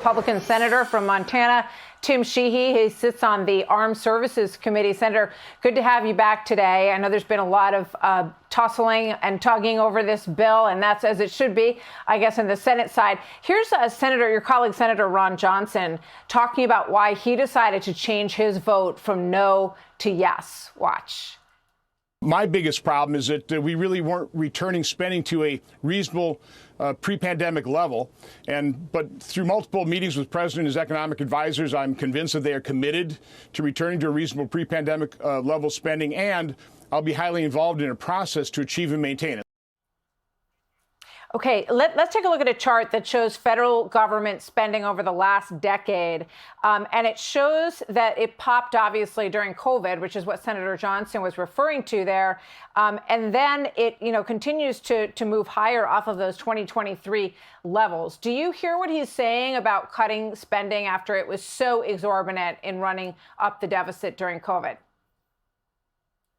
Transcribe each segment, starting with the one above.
Republican senator from Montana, Tim Sheehy. He sits on the Armed Services Committee. Senator, good to have you back today. I know there's been a lot of tussling and tugging over this bill, and that's as it should be, I guess, in the Senate side. Here's Senator, your colleague, Senator Ron Johnson, talking about why he decided to change his vote from no to yes. Watch. My biggest problem is that we really weren't returning spending to a reasonable pre-pandemic level. But through multiple meetings with President and his economic advisors, I'm convinced that they are committed to returning to a reasonable pre-pandemic level spending, and I'll be highly involved in a process to achieve and maintain it. Okay, let's take a look at a chart that shows federal government spending over the last decade. And it shows that it popped, obviously, during COVID, which is what Senator Johnson was referring to there. And then it, continues to move higher off of those 2023 levels. Do you hear what he's saying about cutting spending after it was so exorbitant in running up the deficit during COVID?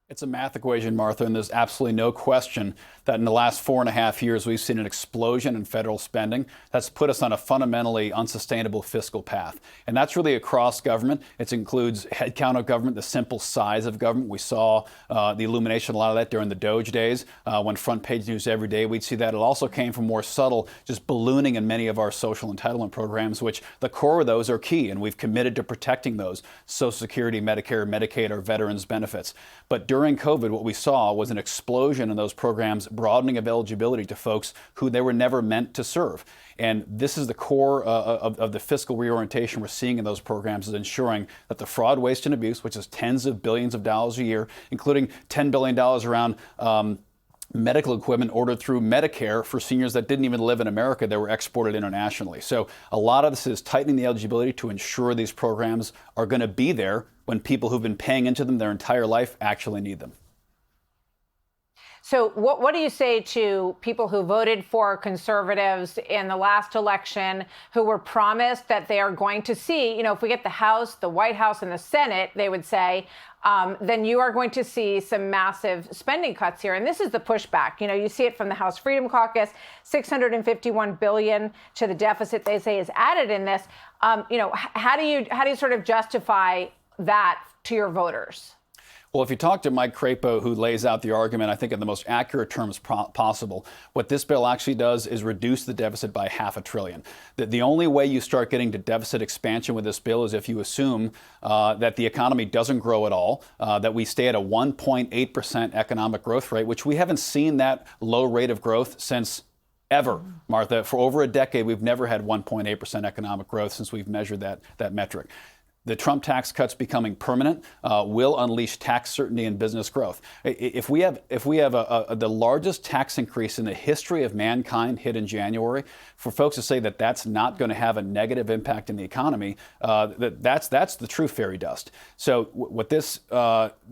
It's a math equation, Martha, and there's absolutely no question that in the last 4.5 years, we've seen an explosion in federal spending that's put us on a fundamentally unsustainable fiscal path. And that's really across government. It includes headcount of government, the simple size of government. We saw the illumination, a lot of that during the Doge days, when front page news every day, we'd see that. It also came from more subtle, just ballooning in many of our social entitlement programs, which the core of those are key, and we've committed to protecting those: Social Security, Medicare, Medicaid, our veterans' benefits. But during COVID, what we saw was an explosion in those programs, broadening of eligibility to folks who they were never meant to serve. And this is the core of the fiscal reorientation we're seeing in those programs, is ensuring that the fraud, waste, and abuse, which is tens of billions of dollars a year, including $10 billion around medical equipment ordered through Medicare for seniors that didn't even live in America, that were exported internationally. So a lot of this is tightening the eligibility to ensure these programs are going to be there when people who've been paying into them their entire life actually need them. So what do you say to people who voted for conservatives in the last election, who were promised that they are going to see, if we get the House, the White House, and the Senate, they would say, then you are going to see some massive spending cuts here. And this is the pushback. You see it from the House Freedom Caucus, $651 billion to the deficit they say is added in this. How do you sort of justify that to your voters? Well, if you talk to Mike Crapo, who lays out the argument, I think in the most accurate terms possible, what this bill actually does is reduce the deficit by $500 billion. The only way you start getting to deficit expansion with this bill is if you assume that the economy doesn't grow at all, that we stay at a 1.8% economic growth rate, which we haven't seen that low rate of growth since ever, Martha. For over a decade, we've never had 1.8% economic growth since we've measured that metric. The Trump tax cuts becoming permanent will unleash tax certainty and business growth. If we have the largest tax increase in the history of mankind hit in January, for folks to say that that's not going to have a negative impact in the economy, that's the true fairy dust. So what this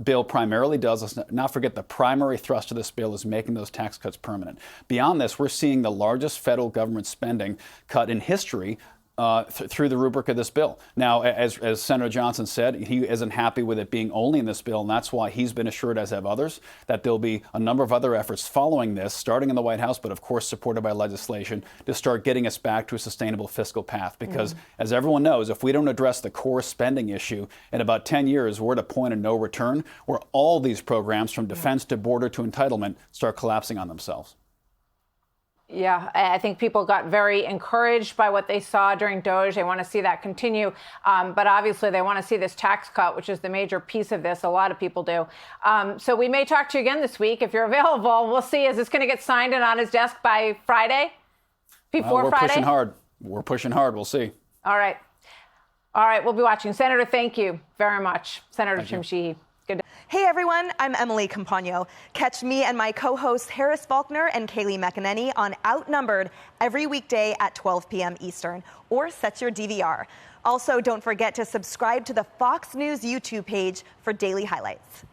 bill primarily does, let's not forget, the primary thrust of this bill is making those tax cuts permanent. Beyond this, we're seeing the largest federal government spending cut in history through the rubric of this bill. Now, as Senator Johnson said, he isn't happy with it being only in this bill, and that's why he's been assured, as have others, that there'll be a number of other efforts following this, starting in the White House, but of course supported by legislation, to start getting us back to a sustainable fiscal path. Because as everyone knows, if we don't address the core spending issue, in about 10 years, we're at a point of no return where all these programs, from defense to border to entitlement, start collapsing on themselves. Yeah, I think people got very encouraged by what they saw during Doge. They want to see that continue. But obviously, they want to see this tax cut, which is the major piece of this. A lot of people do. So we may talk to you again this week if you're available. We'll see. Is this going to get signed and on his desk by Friday? Before Friday? We're pushing hard. We're pushing hard. We'll see. All right. All right. We'll be watching. Senator, thank you very much. Senator Tim Sheehy. Good. Hey everyone, I'm Emily Campagno. Catch me and my co-hosts Harris Faulkner and Kaylee McEnany on Outnumbered every weekday at 12 p.m. Eastern, or set your DVR. Also, don't forget to subscribe to the Fox News YouTube page for daily highlights.